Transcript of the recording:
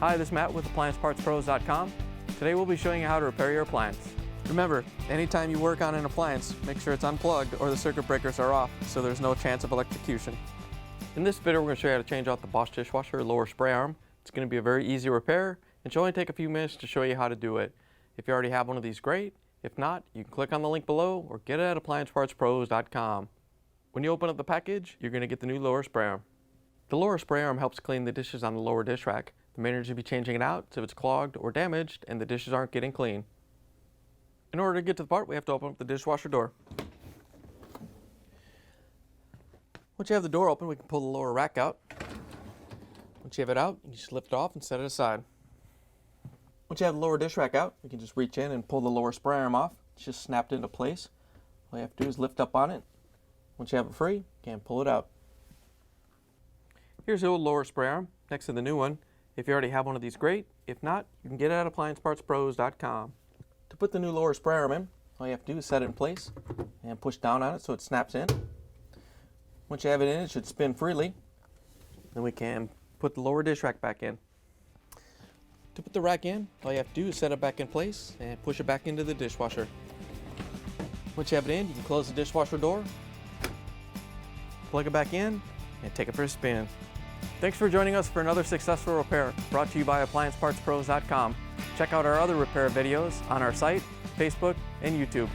Hi, this is Matt with AppliancePartsPros.com. Today we'll be showing you how to repair your appliance. Remember, anytime you work on an appliance, make sure it's unplugged or the circuit breakers are off so there's no chance of electrocution. In this video we're going to show you how to change out the Bosch Dishwasher Lower Spray Arm. It's going to be a very easy repair and should only take a few minutes to show you how to do it. If you already have one of these, great. If not, you can click on the link below or get it at AppliancePartsPros.com. When you open up the package, you're going to get the new lower spray arm. The lower spray arm helps clean the dishes on the lower dish rack. The main reason to be changing it out is if it's clogged or damaged and the dishes aren't getting clean. In order to get to the part, we have to open up the dishwasher door. Once you have the door open, we can pull the lower rack out. Once you have it out, you just lift it off and set it aside. Once you have the lower dish rack out, you can just reach in and pull the lower spray arm off. It's just snapped into place. All you have to do is lift up on it. Once you have it free, you can pull it out. Here's the old lower spray arm next to the new one. If you already have one of these, great. If not, you can get it at AppliancePartsPros.com. To put the new lower spray arm in, all you have to do is set it in place and push down on it so it snaps in. Once you have it in, it should spin freely. Then we can put the lower dish rack back in. To put the rack in, all you have to do is set it back in place and push it back into the dishwasher. Once you have it in, you can close the dishwasher door, plug it back in, and take it for a spin. Thanks for joining us for another successful repair brought to you by AppliancePartsPros.com. Check out our other repair videos on our site, Facebook, and YouTube.